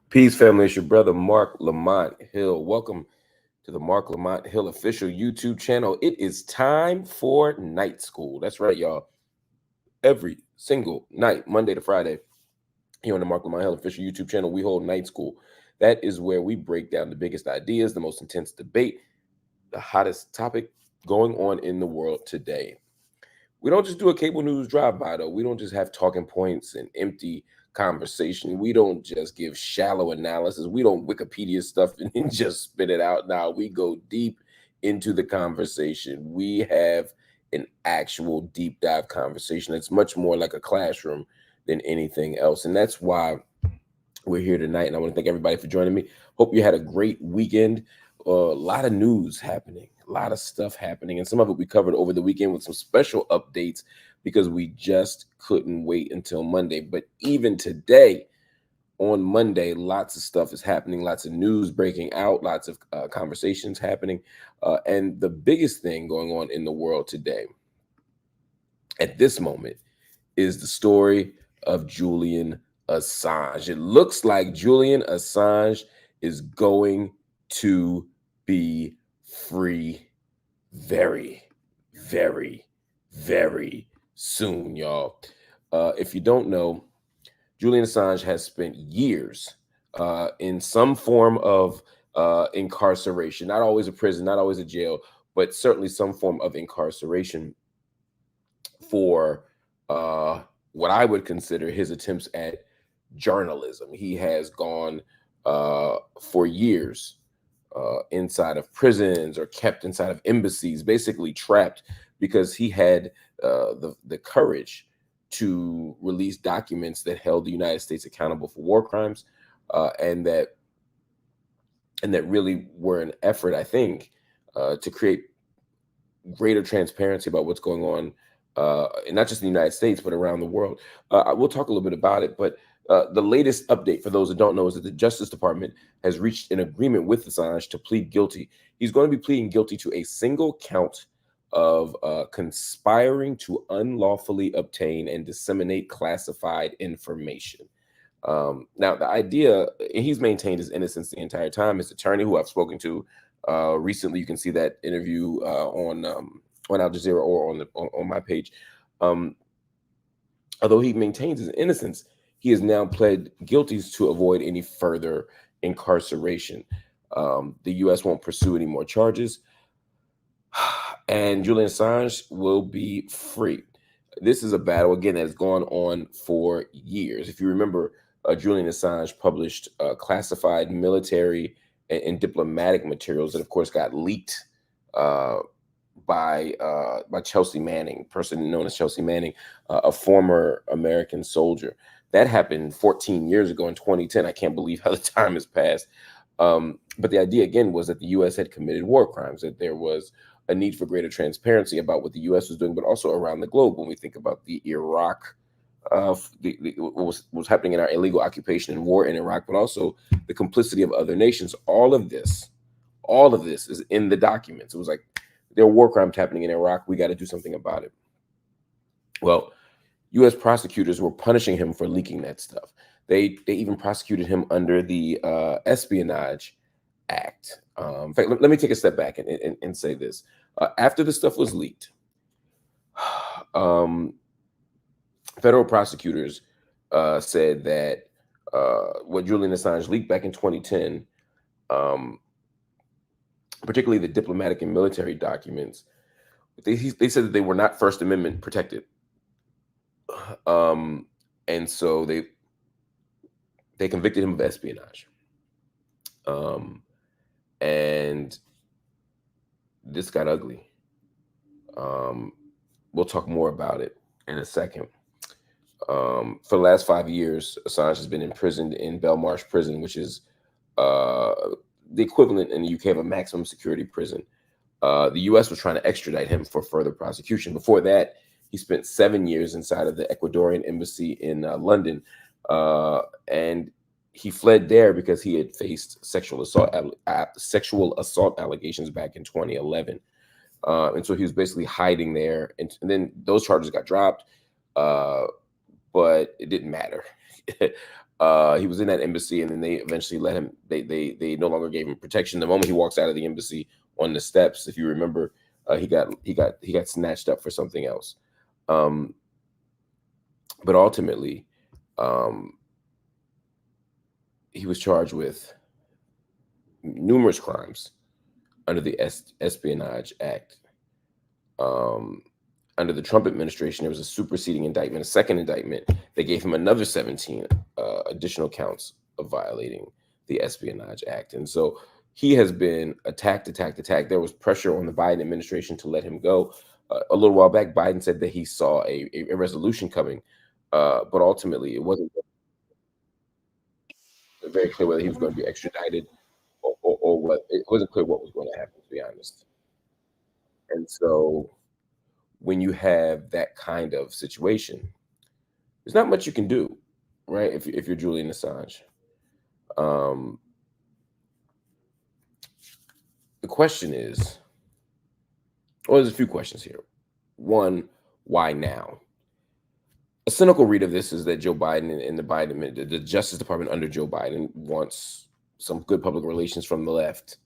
Peace, family. It's your brother, Marc Lamont Hill. Welcome to the Marc Lamont Hill official YouTube channel. It is time for night school. That's right, y'all. Every single night, Monday to Friday, here on the Marc Lamont Hill official YouTube channel, we hold night school. That is where we break down the biggest ideas, the most intense debate, the hottest topic going on in the world today. We don't just do a cable news drive-by, though. We don't just have talking points and empty conversation. We don't just give shallow analysis. We don't Wikipedia stuff and then just spit it out. Now we go deep into the conversation. We have an actual deep dive conversation. It's much more like a classroom than anything else. And that's why we're here tonight. And I want to thank everybody for joining me. Hope you had a great weekend. A lot of news happening, a lot of stuff happening, and some of it we covered over the weekend with some special updates because we just couldn't wait until Monday. But even today, on Monday, lots of stuff is happening, lots of news breaking out, lots of conversations happening. And the biggest thing going on in the world today, at this moment, is the story of Julian Assange. It looks like Julian Assange is going to be free very, very, very soon, y'all. If you don't know, Julian Assange has spent years in some form of incarceration, not always a prison, not always a jail, but certainly some form of incarceration for what I would consider his attempts at journalism. He has gone for years inside of prisons or kept inside of embassies, basically trapped because he had the courage to release documents that held the United States accountable for war crimes, and that really were an effort, I think, to create greater transparency about what's going on, and not just in the United States, but around the world. We'll talk a little bit about it, but the latest update, for those that don't know, is that the Justice Department has reached an agreement with Assange to plead guilty. He's going to be pleading guilty to a single count of conspiring to unlawfully obtain and disseminate classified information. Now, the idea, he's maintained his innocence the entire time. His attorney, who I've spoken to recently, you can see that interview on Al Jazeera or on my page. Although he maintains his innocence, he has now pled guilty to avoid any further incarceration. The U.S. won't pursue any more charges, and Julian Assange will be free. This is a battle, again, that has gone on for years. If you remember, Julian Assange published classified military and diplomatic materials that, of course, got leaked by Chelsea Manning, a person known as Chelsea Manning, a former American soldier. That happened 14 years ago in 2010. I can't believe how the time has passed. But the idea, again, was that the U.S. had committed war crimes, that there was a need for greater transparency about what the U.S. was doing, but also around the globe. When we think about the Iraq, what was happening in our illegal occupation and war in Iraq, but also the complicity of other nations, all of this is in the documents. It was like, there are war crimes happening in Iraq. We got to do something about it. Well, U.S. prosecutors were punishing him for leaking that stuff. They even prosecuted him under the Espionage Act. In fact, let me take a step back and say this. After the stuff was leaked, federal prosecutors said that what Julian Assange leaked back in 2010, particularly the diplomatic and military documents, they said that they were not First Amendment protected. And so they convicted him of espionage. And this got ugly. We'll talk more about it in a second. For the last 5 years, Assange has been imprisoned in Belmarsh Prison, which is the equivalent in the UK of a maximum security prison. The US was trying to extradite him for further prosecution. Before that, he spent 7 years inside of the Ecuadorian embassy in London, and he fled there because he had faced sexual assault allegations back in 2011, and so he was basically hiding there. And then those charges got dropped, but it didn't matter. He was in that embassy, and then they eventually let him. They no longer gave him protection. The moment he walks out of the embassy on the steps, if you remember, he got snatched up for something else. But ultimately, he was charged with numerous crimes under the Espionage Act. Under the Trump administration, there was a superseding indictment, a second indictment. They gave him another 17 additional counts of violating the Espionage Act. And so he has been attacked. There was pressure on the Biden administration to let him go. A little while back, Biden said that he saw a resolution coming, but ultimately it wasn't very clear whether he was going to be extradited or what. It wasn't clear what was going to happen, to be honest. And so when you have that kind of situation, there's not much you can do, right? If you're Julian Assange. The question is, well, there's a few questions here. One, why now? A cynical read of this is that Joe Biden and the Justice Department under Joe Biden wants some good public relations from the left.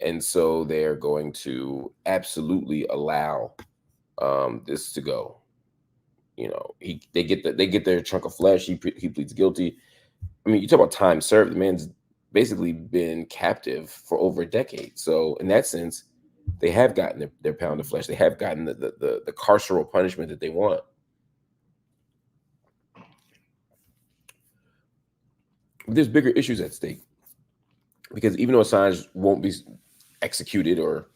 And so they're going to absolutely allow this to go. You know, they get their chunk of flesh. He pleads guilty. I mean, you talk about time served. The man's basically been captive for over a decade. So in that sense, they have gotten their pound of flesh. They have gotten the carceral punishment that they want. But there's bigger issues at stake, because even though Assange won't be executed or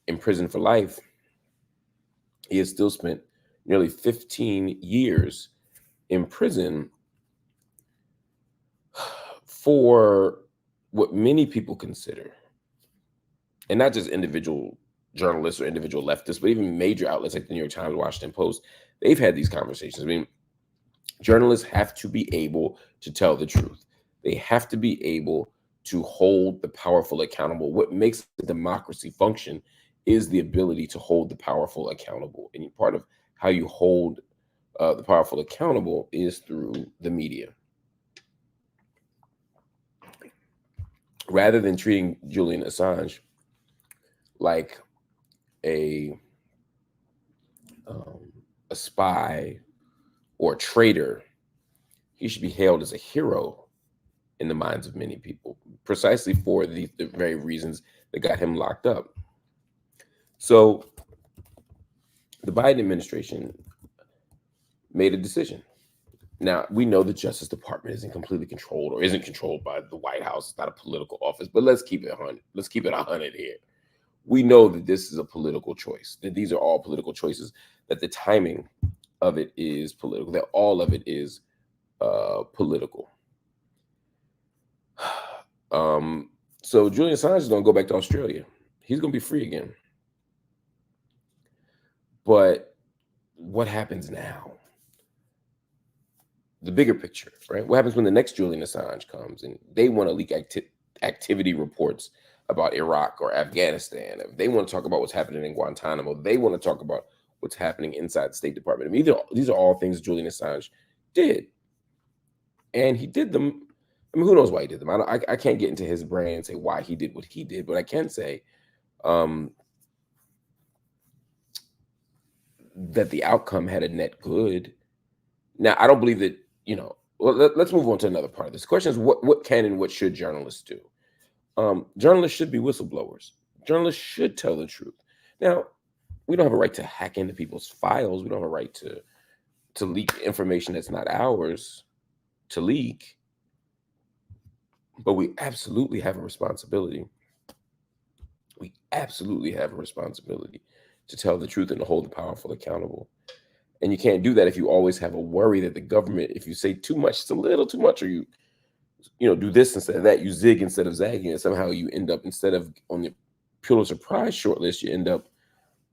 imprisoned for life, he has still spent nearly 15 years in prison for what many people consider, and not just individual journalists or individual leftists, but even major outlets like the New York Times, Washington Post, they've had these conversations. I mean, journalists have to be able to tell the truth. They have to be able to hold the powerful accountable. What makes a democracy function is the ability to hold the powerful accountable. And part of how you hold the powerful accountable is through the media. Rather than treating Julian Assange like a spy or a traitor, he should be hailed as a hero in the minds of many people, precisely for the very reasons that got him locked up. So the Biden administration made a decision. Now, we know the Justice Department isn't completely controlled or isn't controlled by the White House. It's not a political office, but let's keep it 100. Let's keep it 100 here. We know that this is a political choice, that these are all political choices, that the timing of it is political, that all of it is political. So Julian Assange is going to go back to Australia. He's going to be free again. But what happens now? The bigger picture, right? What happens when the next Julian Assange comes and they want to leak activity reports about Iraq or Afghanistan? If they want to talk about what's happening in Guantanamo, they want to talk about what's happening inside the State Department. I mean, these are all things Julian Assange did. And he did them. I mean, who knows why he did them? I can't get into his brain and say why he did what he did, but I can say that the outcome had a net good. Now, I don't believe that, well, let's move on to another part of this. The question is, what can and what should journalists do? Journalists should be whistleblowers. Journalists should tell the truth. Now, we don't have a right to hack into people's files. We don't have a right to leak information that's not ours to leak. But we absolutely have a responsibility. We absolutely have a responsibility to tell the truth and to hold the powerful accountable. And you can't do that if you always have a worry that the government, if you say too much, it's a little too much, or you do this instead of that, you zig instead of zagging, and somehow you end up, instead of on the Pulitzer Prize shortlist, you end up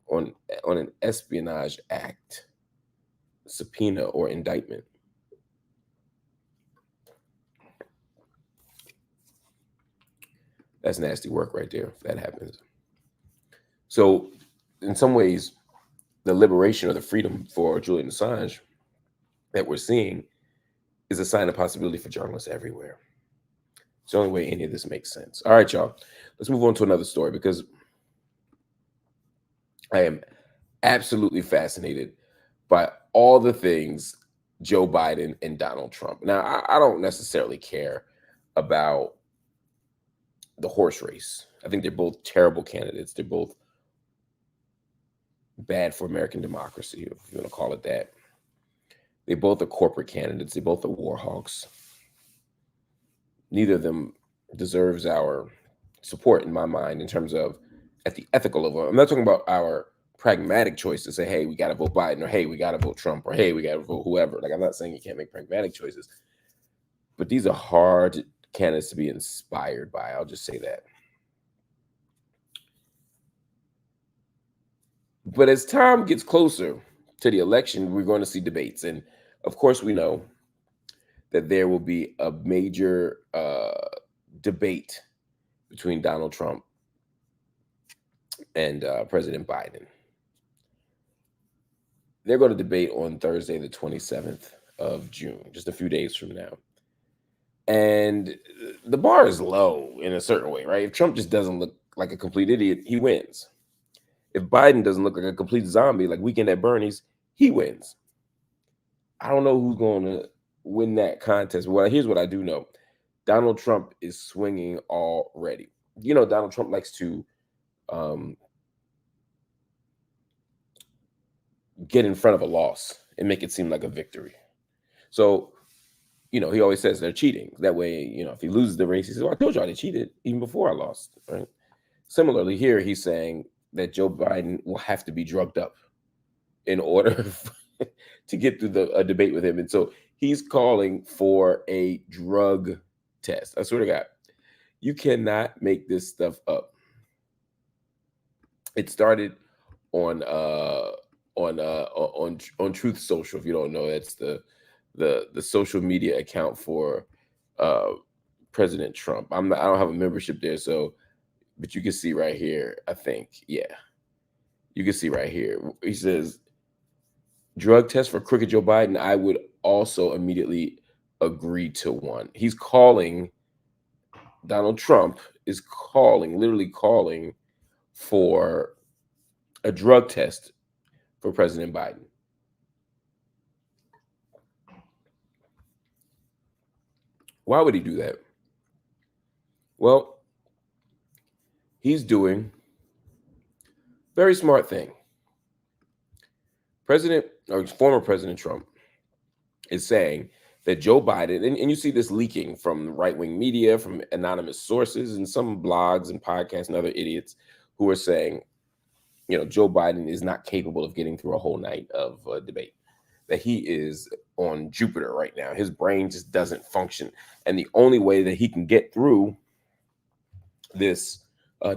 on an Espionage Act subpoena or indictment. That's nasty work right there if that happens. So in some ways, the liberation or the freedom for Julian Assange that we're seeing is a sign of possibility for journalists everywhere. It's the only way any of this makes sense. All right, y'all. Let's move on to another story because I am absolutely fascinated by all the things Joe Biden and Donald Trump. Now, I don't necessarily care about the horse race. I think they're both terrible candidates. They're both bad for American democracy, if you want to call it that. They both are corporate candidates. They both are war hawks. Neither of them deserves our support, in my mind, in terms of at the ethical level. I'm not talking about our pragmatic choice to say, hey, we got to vote Biden, or hey, we got to vote Trump, or hey, we got to vote whoever. Like, I'm not saying you can't make pragmatic choices, but these are hard candidates to be inspired by. I'll just say that. But as time gets closer to the election, we're going to see debates. And of course, we know that there will be a major debate between Donald Trump and President Biden. They're going to debate on Thursday, the 27th of June, just a few days from now. And the bar is low in a certain way, right? If Trump just doesn't look like a complete idiot, he wins. If Biden doesn't look like a complete zombie, like Weekend at Bernie's, he wins. I don't know who's going to win that contest. Well, here's what I do know. Donald Trump is swinging already. You know, Donald Trump likes to get in front of a loss and make it seem like a victory. So, you know, he always says they're cheating. That way, you know, if he loses the race, he says, well, I told y'all they cheated even before I lost, right? Similarly, here he's saying that Joe Biden will have to be drugged up in order to get through a debate with him. And so he's calling for a drug test. I swear to God, you cannot make this stuff up. It started on Truth Social. If you don't know, that's the social media account for President Trump. I don't have a membership there, so but you can see right here. I think, yeah, you can see right here. He says, "Drug test for crooked Joe Biden. I would also immediately agree to one." He's calling. Donald Trump is literally calling for a drug test for President Biden. Why would he do that? Well, he's doing a very smart thing. Former President Trump is saying that Joe Biden, and you see this leaking from right-wing media, from anonymous sources, and some blogs and podcasts and other idiots who are saying, you know, Joe Biden is not capable of getting through a whole night of debate, that he is on Jupiter right now. His brain just doesn't function. And the only way that he can get through this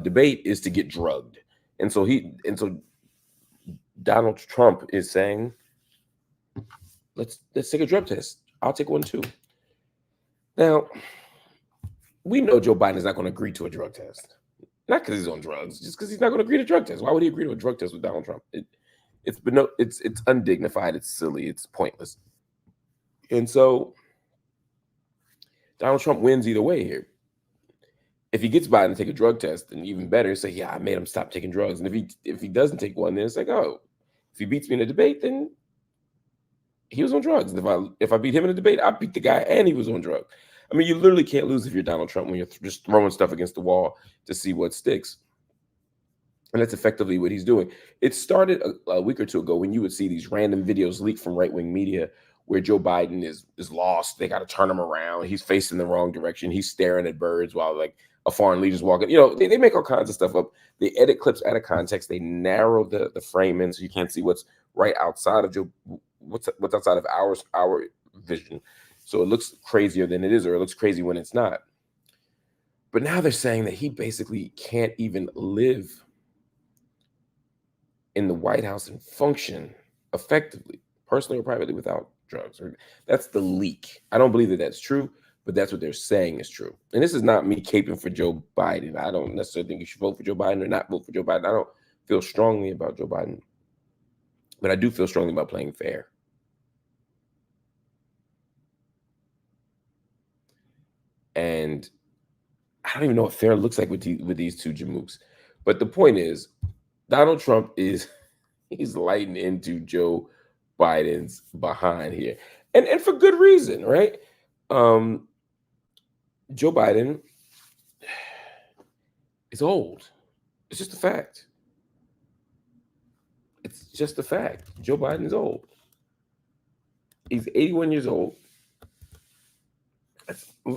debate is to get drugged. And so Donald Trump is saying, let's take a drug test. I'll take one too. Now, we know Joe Biden is not going to agree to a drug test. Not because he's on drugs, just because he's not going to agree to a drug test. Why would he agree to a drug test with Donald Trump? It's undignified, it's silly, it's pointless. And so Donald Trump wins either way here. If he gets Biden to take a drug test, then even better, say, yeah, I made him stop taking drugs. And if he doesn't take one, then it's like, oh, if he beats me in a debate, then he was on drugs. And if I beat him in a debate, I beat the guy and he was on drugs. I mean, you literally can't lose if you're Donald Trump when you're just throwing stuff against the wall to see what sticks. And that's effectively what he's doing. It started a week or two ago when you would see these random videos leaked from right-wing media where Joe Biden is lost. They got to turn him around. He's facing the wrong direction. He's staring at birds while like a foreign leader's walking. You know, they make all kinds of stuff up. They edit clips out of context. They narrow the frame in so you can't see what's right outside of Joe, what's outside of our vision. So it looks crazier than it is, or it looks crazy when it's not. But now they're saying that he basically can't even live in the White House and function effectively, personally or privately, without drugs. That's the leak. I don't believe that that's true, but that's what they're saying is true. And this is not me caping for Joe Biden. I don't necessarily think you should vote for Joe Biden or not vote for Joe Biden. I don't feel strongly about Joe Biden, but I do feel strongly about playing fair. And I don't even know what fair looks like with these two jamooks. But the point is, Donald Trump he's lighting into Joe Biden's behind here. And for good reason, right? Joe Biden is old. It's just a fact. It's just a fact. Joe Biden is old. He's 81 years old.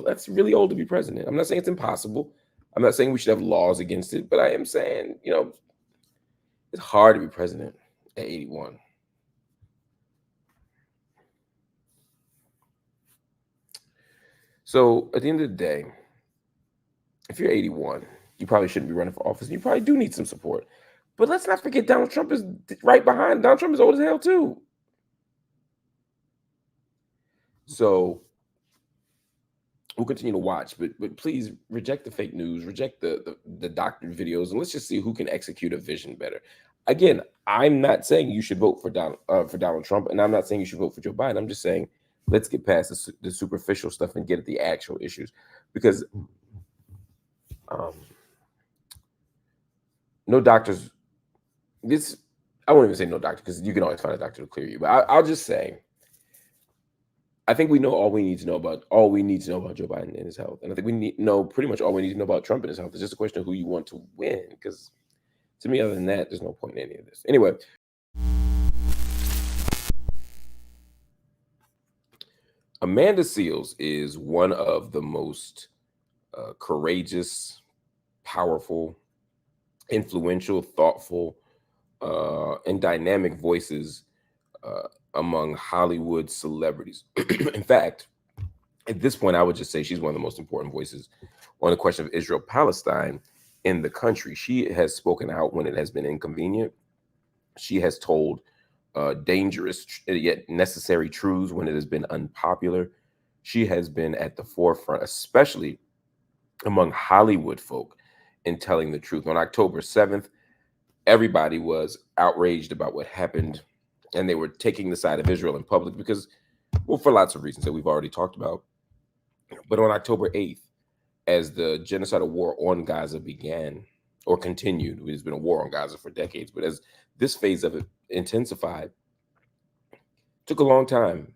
That's really old to be president. I'm not saying it's impossible. I'm not saying we should have laws against it, but I am saying, it's hard to be president at 81. So at the end of the day, if you're 81, you probably shouldn't be running for office. You probably do need some support. But let's not forget Donald Trump is right behind. Donald Trump is old as hell too. So we'll continue to watch, but please reject the fake news, reject the doctored videos, and let's just see who can execute a vision better. Again, I'm not saying you should vote for Donald Trump, and I'm not saying you should vote for Joe Biden. I'm just saying let's get past the superficial stuff and get at the actual issues, because no doctors. I won't even say no doctor, because you can always find a doctor to clear you. But I'll just say, I think we know all we need to know about Joe Biden and his health, and I think we know pretty much all we need to know about Trump and his health. It's just a question of who you want to win. Because to me, other than that, there's no point in any of this. Anyway, Amanda Seales is one of the most courageous, powerful, influential, thoughtful, and dynamic voices among Hollywood celebrities. In fact, at this point, I would just say she's one of the most important voices on the question of Israel-Palestine in the country. She has spoken out when it has been inconvenient. She has told dangerous yet necessary truths when it has been unpopular. She has been at the forefront, especially among Hollywood folk, in telling the truth. On October 7th, everybody was outraged about what happened, and they were taking the side of Israel in public because, well, for lots of reasons that we've already talked about. But on October 8th, as the genocidal war on Gaza began or continued, there's been a war on Gaza for decades, but as this phase of it intensified, it took a long time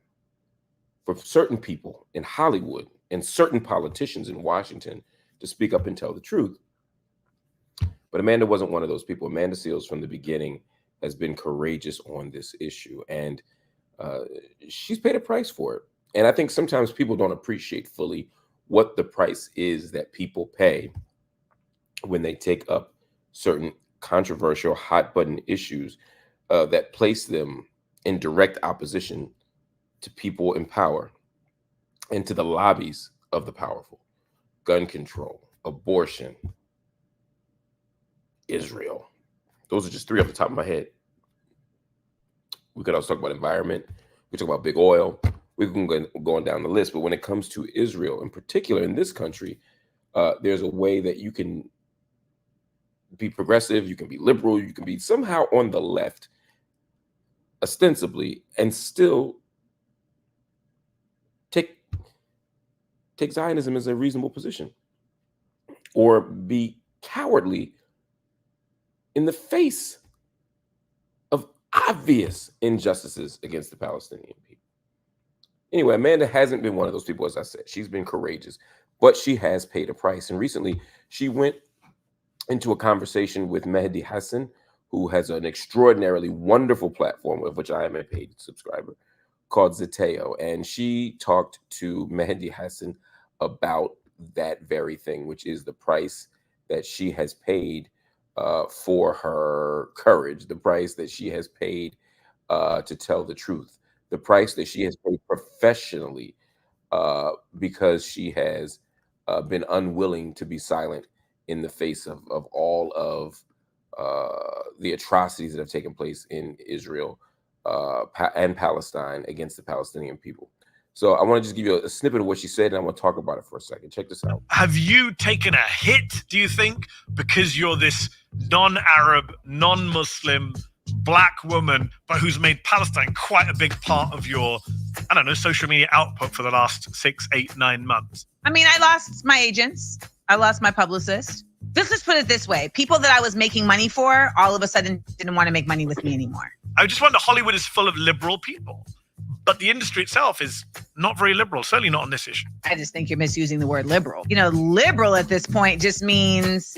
for certain people in Hollywood and certain politicians in Washington to speak up and tell the truth. But Amanda wasn't one of those people. Amanda Seales, from the beginning, has been courageous on this issue, and she's paid a price for it. And I think sometimes people don't appreciate fully what the price is that people pay when they take up certain controversial, hot-button issues that place them in direct opposition to people in power and to the lobbies of the powerful. Gun control, abortion, Israel. Those are just three off the top of my head. We could also talk about environment. We talk about big oil. We can go going down the list. But when it comes to Israel, in particular in this country, there's a way that you can be progressive, you can be liberal, you can be somehow on the left, ostensibly, and still take Zionism as a reasonable position, or be cowardly in the face of obvious injustices against the Palestinian people. Anyway, Amanda hasn't been one of those people, as I said. She's been courageous, but she has paid a price. And recently, she went into a conversation with Medhi Hassan, who has an extraordinarily wonderful platform, of which I am a paid subscriber, called Zeteo. And she talked to Medhi Hassan about that very thing, which is the price that she has paid for her courage, the price that she has paid to tell the truth, the price that she has paid professionally because she has been unwilling to be silent in the face of all of the atrocities that have taken place in Israel and Palestine against the Palestinian people. So I want to just give you a snippet of what she said, and I want to talk about it for a second. Check this out. Have you taken a hit, do you think, because you're this non-Arab, non-Muslim, black woman, but who's made Palestine quite a big part of your I don't know, social media output for the last 6, 8, 9 months? I mean, I lost my agents. I lost my publicist. Let's put it this way. People that I was making money for, all of a sudden didn't want to make money with me anymore. I just wonder, Hollywood is full of liberal people, but the industry itself is not very liberal, certainly not on this issue. I just think you're misusing the word liberal. You know, liberal at this point just means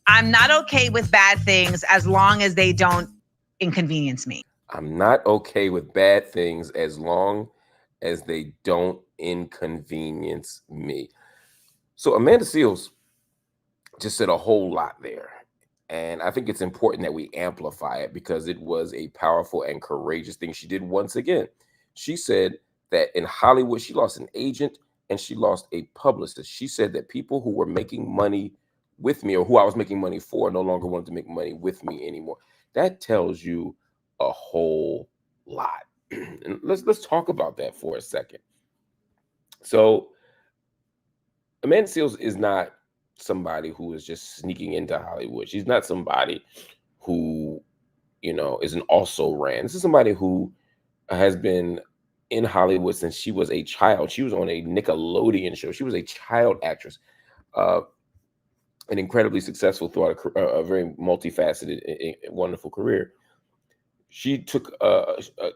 I'm not okay with bad things as long as they don't inconvenience me. I'm not okay with bad things as long as they don't inconvenience me. So Amanda Seales just said a whole lot there. And I think it's important that we amplify it because it was a powerful and courageous thing she did once again. She said that in Hollywood, she lost an agent and she lost a publicist. She said that people who were making money with me or who I was making money for no longer wanted to make money with me anymore. That tells you a whole lot. And let's talk about that for a second. So Amanda Seales is not somebody who is just sneaking into Hollywood. She's not somebody who, you know, is an also ran. This is somebody who has been in Hollywood since she was a child. She was on a Nickelodeon show. She was a child actress, an incredibly successful throughout a very multifaceted, wonderful career. She took,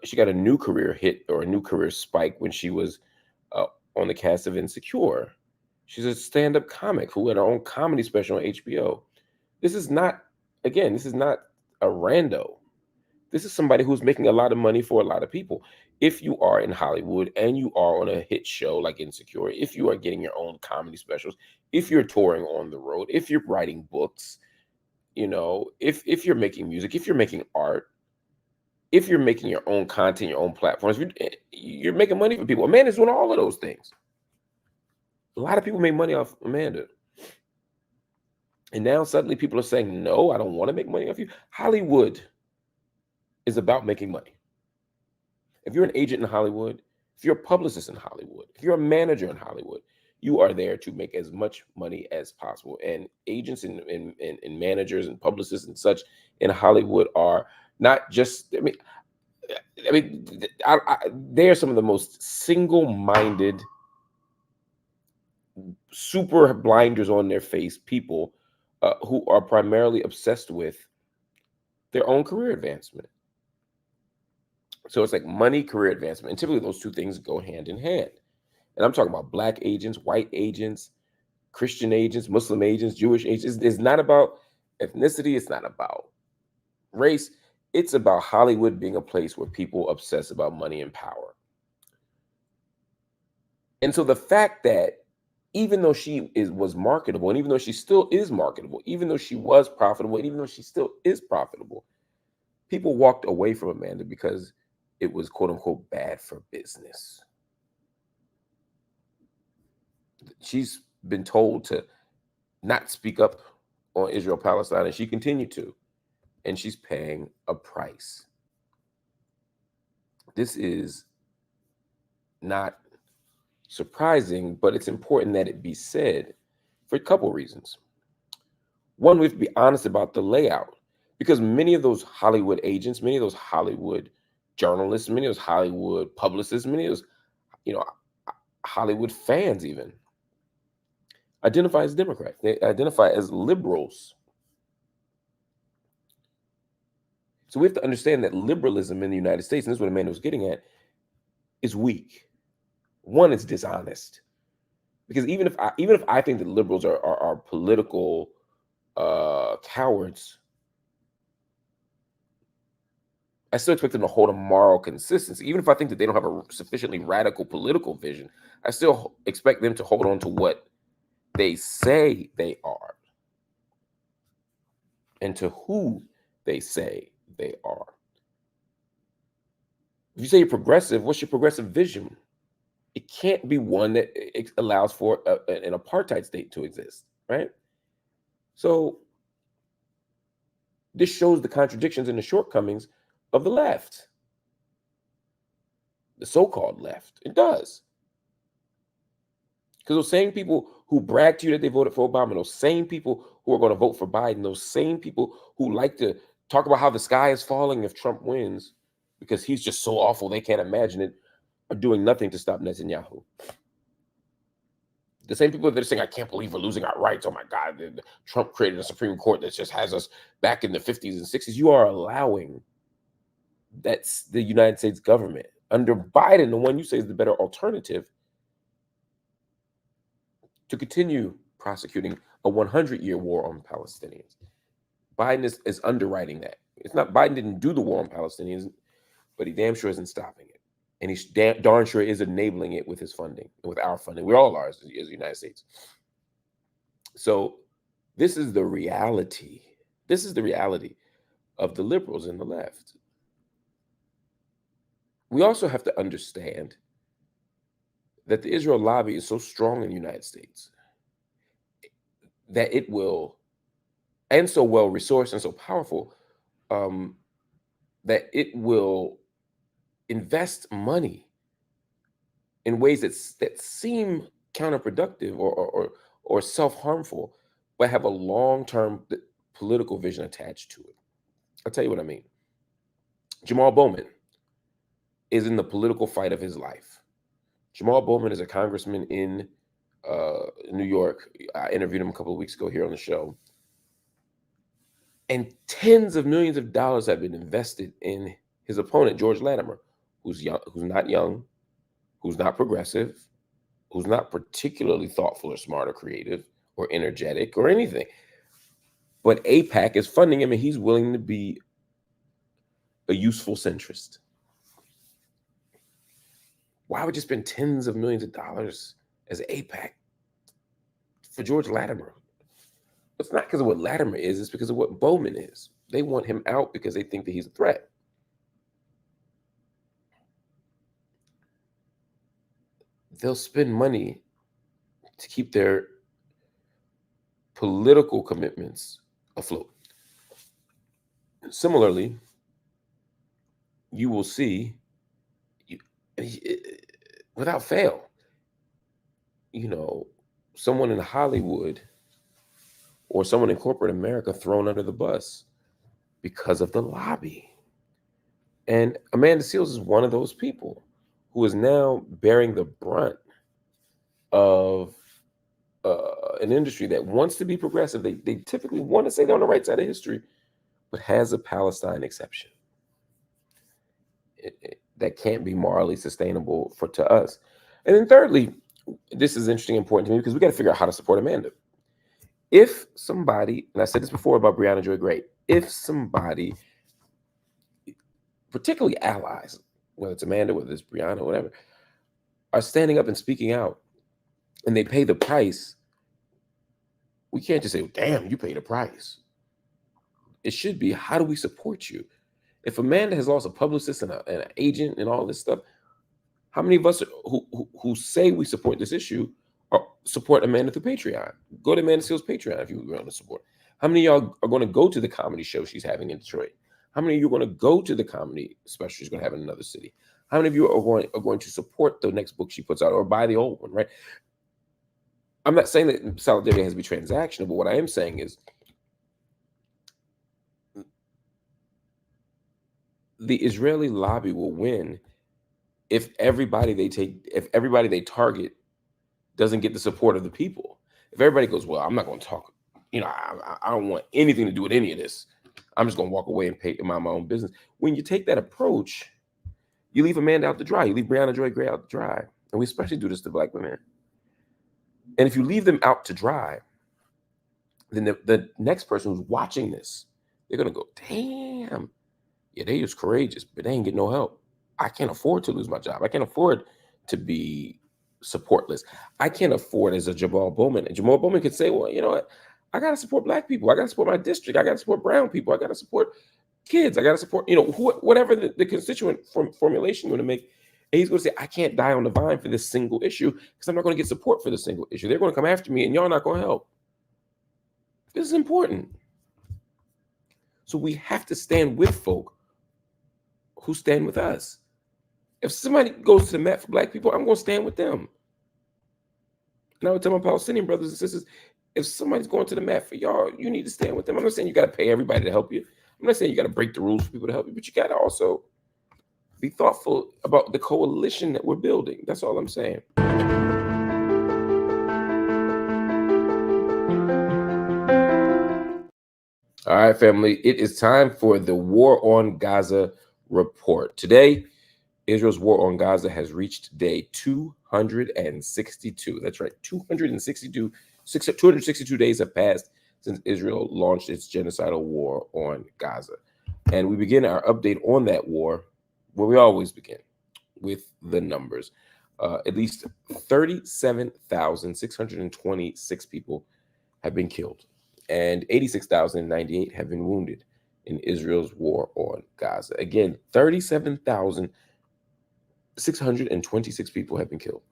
she got a new career hit or a new career spike when she was on the cast of Insecure. She's a stand-up comic who had her own comedy special on HBO. This is not, again, this is not a rando. This is somebody who's making a lot of money for a lot of people. If you are in Hollywood and you are on a hit show like Insecure, if you are getting your own comedy specials, if you're touring on the road, if you're writing books, you know, if you're making music, if you're making art, if you're making your own content, your own platforms, you're making money for people. Amanda's doing all of those things. A lot of people make money off Amanda. And now suddenly people are saying, no, I don't want to make money off you. Hollywood is about making money. If you're an agent in Hollywood, if you're a publicist in Hollywood, if you're a manager in Hollywood, you are there to make as much money as possible. And agents and managers and publicists and such in Hollywood are not just, they are some of the most single-minded, super blinders on their face people who are primarily obsessed with their own career advancement. So it's like money, career advancement. And typically those two things go hand in hand. And I'm talking about Black agents, white agents, Christian agents, Muslim agents, Jewish agents. It's not about ethnicity. It's not about race. It's about Hollywood being a place where people obsess about money and power. And so the fact that even though she was marketable, and even though she still is marketable, even though she was profitable, and even though she still is profitable, people walked away from Amanda because it was quote unquote bad for business. She's been told to not speak up on Israel-Palestine, and she continued to, and she's paying a price. This is not surprising, but it's important that it be said for a couple reasons. One, we have to be honest about the layout, because many of those Hollywood agents, many of those Hollywood journalists, many of those Hollywood publicists, many of those, you know, Hollywood fans even identify as Democrats. They identify as liberals. So we have to understand that liberalism in the United States, and this is what Amanda was getting at, is weak. One, it's dishonest, because even if I think that liberals are political cowards, I still expect them to hold a moral consistency. Even if I think that they don't have a sufficiently radical political vision, I still expect them to hold on to what they say they are and to who they say they are. If you say you're progressive, what's your progressive vision? It can't be one that allows for an apartheid state to exist, right? So this shows the contradictions and the shortcomings of the left, the so-called left. It does. Because those same people who brag to you that they voted for Obama, those same people who are going to vote for Biden, those same people who like to talk about how the sky is falling if Trump wins because he's just so awful they can't imagine it, are doing nothing to stop Netanyahu. The same people that are saying, I can't believe we're losing our rights. Oh my God, Trump created a Supreme Court that just has us back in the 50s and 60s. You are allowing, that's the United States government. Under Biden, the one you say is the better alternative, to continue prosecuting a 100-year war on Palestinians. Biden is underwriting that. It's not, Biden didn't do the war on Palestinians, but he damn sure isn't stopping it. And he's darn sure is enabling it with his funding, with our funding. We all are as the United States. So this is the reality. This is the reality of the liberals and the left. We also have to understand that the Israel lobby is so strong in the United States that it will, and so well resourced and so powerful, that it will invest money in ways that seem counterproductive or self-harmful, but have a long-term political vision attached to it. I'll tell you what I mean. Jamal Bowman is in the political fight of his life. Jamal Bowman is a congressman in New York. I interviewed him a couple of weeks ago here on the show. And tens of millions of dollars have been invested in his opponent, George Latimer, who's young, who's not young, who's not progressive, who's not particularly thoughtful or smart or creative or energetic or anything. But AIPAC is funding him, and he's willing to be a useful centrist. Why would you spend tens of millions of dollars as AIPAC for George Latimer? It's not because of what Latimer is, it's because of what Bowman is. They want him out because they think that he's a threat. They'll spend money to keep their political commitments afloat. Similarly, you will see, without fail, someone in Hollywood or someone in corporate America thrown under the bus because of the lobby. And Amanda Seales is one of those people who is now bearing the brunt of an industry that wants to be progressive. They typically want to say they're on the right side of history, but has a Palestine exception. That can't be morally sustainable to us. And then thirdly, this is interesting and important to me because we got to figure out how to support Amanda. If somebody, and I said this before about Breonna Joy Gray, if somebody, particularly allies, whether it's Amanda, whether it's Breonna, whatever, are standing up and speaking out and they pay the price, we can't just say, well, damn, you paid a price. It should be, how do we support you? If Amanda has lost a publicist and an agent and all this stuff, how many of us who say we support this issue support Amanda through Patreon? Go to Amanda Seales' Patreon if you want to support. How many of y'all are going to go to the comedy show she's having in Detroit? How many of you are going to go to the comedy special she's going to have in another city? How many of you are going to support the next book she puts out or buy the old one, right? I'm not saying that solidarity has to be transactional, but what I am saying is the Israeli lobby will win if everybody they target doesn't get the support of the people. If everybody goes, well, I'm not going to talk, I don't want anything to do with any of this. I'm just going to walk away and pay my own business. When you take that approach, you leave Amanda out to dry. You leave Breonna Joy Gray out to dry. And we especially do this to Black women. And if you leave them out to dry, then the next person who's watching this, they're going to go, damn, yeah, they was courageous, but they ain't get no help. I can't afford to lose my job. I can't afford to be supportless. I can't afford as a Jamal Bowman. And Jamal Bowman could say, well, you know what? I got to support Black people. I got to support my district. I got to support brown people. I got to support kids. I got to support, whatever the constituent formulation you want to make. And he's going to say, I can't die on the vine for this single issue because I'm not going to get support for this single issue. They're going to come after me and y'all not going to help. This is important. So we have to stand with folk who stand with us. If somebody goes to the mat for Black people, I'm going to stand with them. And I would tell my Palestinian brothers and sisters, if somebody's going to the mat for y'all, you need to stand with them. I'm not saying you got to pay everybody to help you. I'm not saying you got to break the rules for people to help you, but you got to also be thoughtful about the coalition that we're building. That's all I'm saying. All right, family, it is time for the War on Gaza report. Today, Israel's war on Gaza has reached day 262. That's right, 262 days have passed since Israel launched its genocidal war on Gaza. And we begin our update on that war where we always begin, with the numbers. At least 37,626 people have been killed, and 86,098 have been wounded in Israel's war on Gaza. Again, 37,626 people have been killed.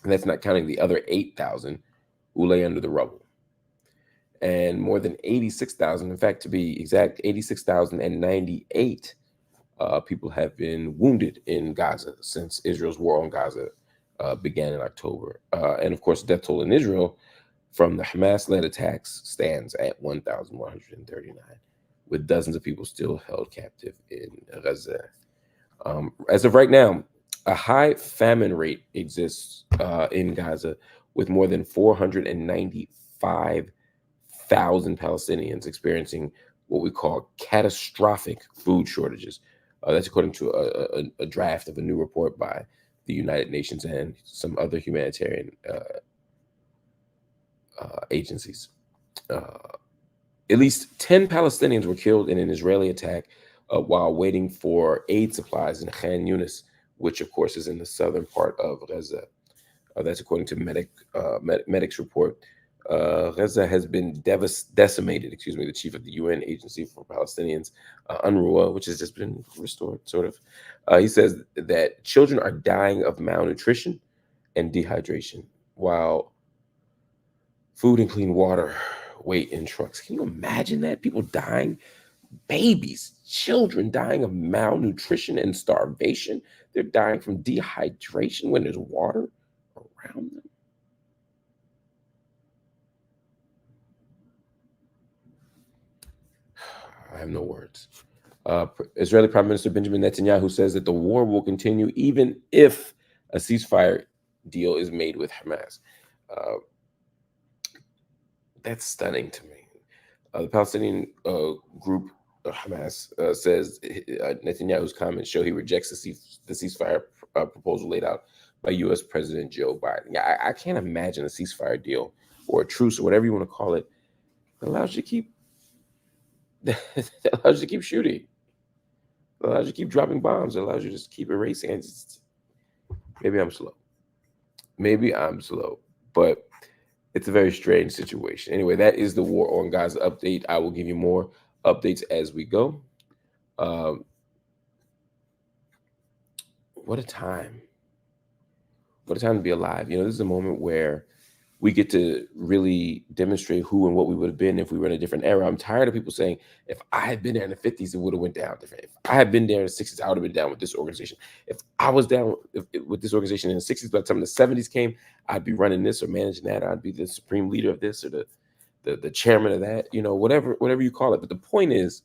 And that's not counting the other 8,000 who lay under the rubble. And more than 86,000, in fact, to be exact, 86,098 people have been wounded in Gaza since Israel's war on Gaza began in October. And of course, death toll in Israel from the Hamas-led attacks stands at 1,139, with dozens of people still held captive in Gaza. As of right now, a high famine rate exists in Gaza, with more than 495,000 Palestinians experiencing what we call catastrophic food shortages. That's according to a draft of a new report by the United Nations and some other humanitarian agencies. At least 10 Palestinians were killed in an Israeli attack while waiting for aid supplies in Khan Yunis, which of course is in the southern part of Gaza. That's according to medics report. Gaza has been decimated, the chief of the UN Agency for Palestinians, UNRWA, which has just been restored, sort of. He says that children are dying of malnutrition and dehydration, while food and clean water wait in trucks. Can you imagine that? People dying, babies, children dying of malnutrition and starvation. They're dying from dehydration when there's water around them. I have no words. Israeli Prime Minister Benjamin Netanyahu says that the war will continue even if a ceasefire deal is made with Hamas. That's stunning to me. The Palestinian group Hamas says Netanyahu's comments show he rejects the ceasefire proposal laid out by U.S. President Joe Biden. Yeah, I can't imagine a ceasefire deal or a truce or whatever you want to call it that allows you to keep shooting. It allows you to keep dropping bombs. It allows you to just keep erasing. Maybe I'm slow, but it's a very strange situation. Anyway, that is the war on Gaza update. I will give you more updates as we go. What a time. What a time to be alive. This is a moment where we get to really demonstrate who and what we would have been if we were in a different era. I'm tired of people saying, if I had been there in the 50s, it would have went down different. If I had been there in the 60s, I would have been down with this organization. If I was down with this organization in the 60s, by the time the 70s came, I'd be running this or managing that. Or I'd be the supreme leader of this or the chairman of that, whatever you call it. But the point is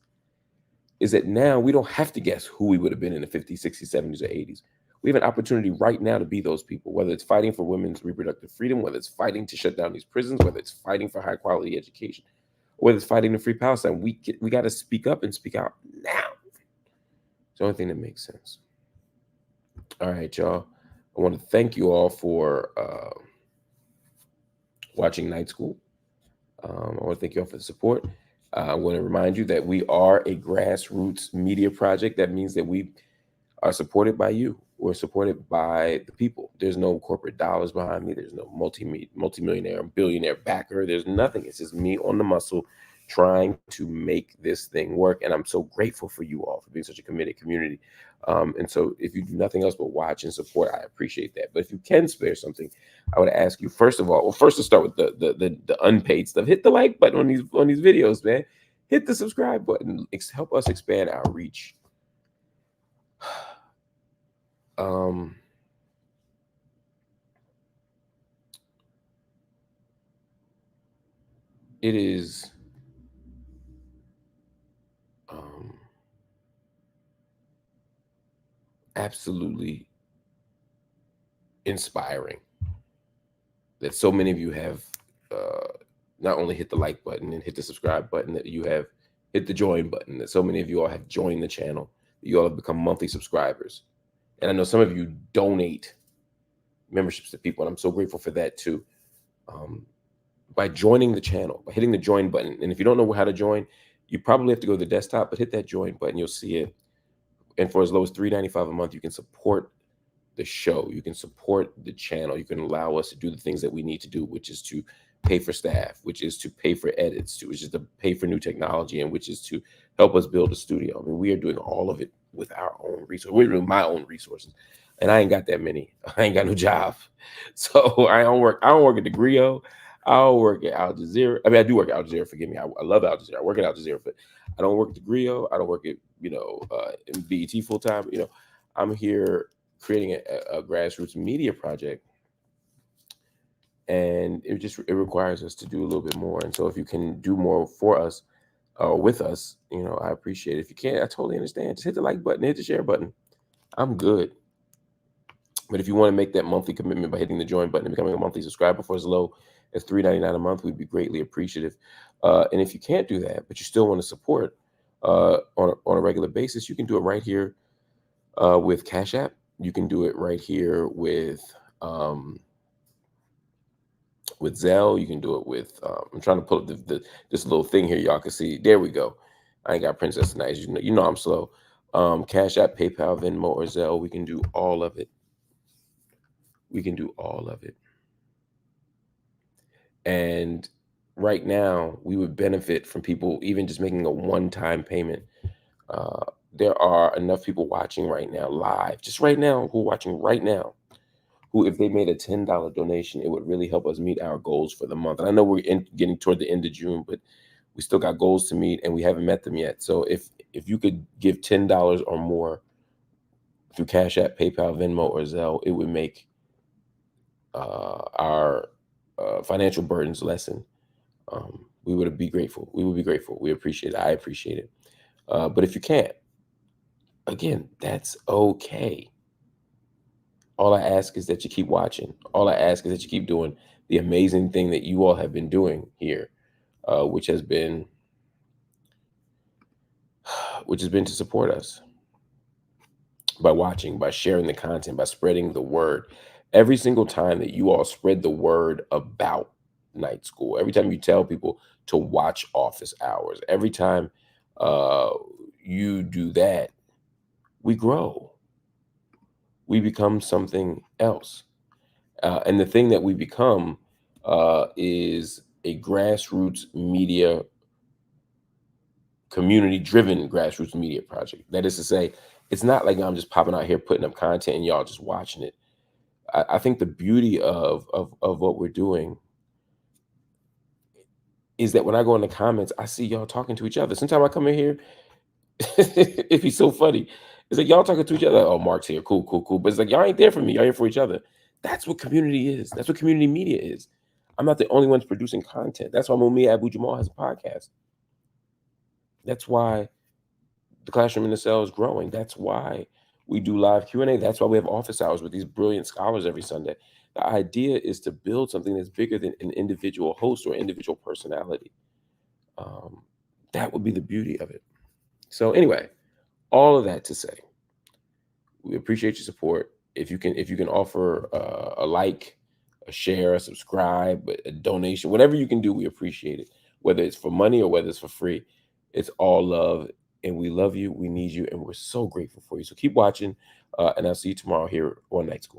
that now we don't have to guess who we would have been in the 50s, 60s, 70s, or 80s. We have an opportunity right now to be those people, whether it's fighting for women's reproductive freedom, whether it's fighting to shut down these prisons, whether it's fighting for high quality education, whether it's fighting to free Palestine. We got to speak up and speak out now. It's the only thing that makes sense. All right, y'all. I want to thank you all for watching Night School. I want to thank you all for the support. I want to remind you that we are a grassroots media project. That means that we are supported by you. We're supported by the people. There's no corporate dollars behind me. There's no multimillionaire, billionaire backer. There's nothing. It's just me on the muscle trying to make this thing work. And I'm so grateful for you all for being such a committed community. And so if you do nothing else but watch and support, I appreciate that. But if you can spare something, I would ask you, first to start with the unpaid stuff. Hit the like button on these videos, man. Hit the subscribe button. Help us expand our reach. It is absolutely inspiring that so many of you have not only hit the like button and hit the subscribe button, that you have hit the join button, that so many of you all have joined the channel, that you all have become monthly subscribers. And I know some of you donate memberships to people, and I'm so grateful for that too. By joining the channel, by hitting the join button. And if you don't know how to join, you probably have to go to the desktop, but hit that join button, you'll see it. And for as low as $3.95 a month, you can support the show. You can support the channel. You can allow us to do the things that we need to do, which is to pay for staff, which is to pay for edits, which is to pay for new technology, and which is to help us build a studio. I mean, we are doing all of it with our own resources. We're doing my own resources. And I ain't got that many. I ain't got no job. So I don't work at the Grio. I don't work at Al Jazeera. I mean, I do work at Al Jazeera. Forgive me. I love Al Jazeera. I work at Al Jazeera, but I don't work at the Grio. I don't work at, in BET full time. I'm here creating a grassroots media project, and it requires us to do a little bit more. And so if you can do more for us or with us, I appreciate it. If you can't, I totally understand. Just hit the like button, hit the share button. I'm good. But if you want to make that monthly commitment by hitting the join button and becoming a monthly subscriber for as low as $3.99 a month, we'd be greatly appreciative. And if you can't do that, but you still want to support on a regular basis, you can do it right here with Cash App. You can do it right here with Zelle. You can do it with, I'm trying to pull up this little thing here y'all can see. There we go. I ain't got Princess Nice. You know I'm slow. Cash App, PayPal, Venmo, or Zelle. We can do all of it. We can do all of it. And right now, we would benefit from people even just making a one-time payment. There are enough people watching right now, live, just right now, who are watching right now, who, if they made a $10 donation, it would really help us meet our goals for the month. And I know we're getting toward the end of June, but we still got goals to meet, and we haven't met them yet. So if you could give $10 or more through Cash App, PayPal, Venmo, or Zelle, it would make our financial burdens lessen. We would be grateful. We would be grateful. We appreciate it. I appreciate it. But if you can't, again, that's okay. All I ask is that you keep watching. All I ask is that you keep doing the amazing thing that you all have been doing here, which has been to support us by watching, by sharing the content, by spreading the word. Every single time that you all spread the word about night school, every time you tell people to watch Office Hours, every time you do that, we grow. We become something else. And the thing that we become is a grassroots media, community-driven grassroots media project. That is to say, it's not like I'm just popping out here putting up content and y'all just watching it. I think the beauty of what we're doing is that when I go in the comments, I see y'all talking to each other. Sometimes I come in here, it'd be so funny. It's like y'all talking to each other. Oh, Mark's here. Cool, cool, cool. But it's like, y'all ain't there for me. Y'all here for each other. That's what community is. That's what community media is. I'm not the only ones producing content. That's why Mumia Abu Jamal has a podcast. That's why the Classroom in the Cell is growing. That's why we do live Q&A. That's why we have office hours with these brilliant scholars every Sunday. The idea is to build something that's bigger than an individual host or individual personality. That would be the beauty of it. So anyway, all of that to say, we appreciate your support. If you can offer a like, a share, a subscribe, a donation, whatever you can do, we appreciate it. Whether it's for money or whether it's for free, it's all love. And we love you, we need you, and we're so grateful for you. So keep watching, and I'll see you tomorrow here on Night School.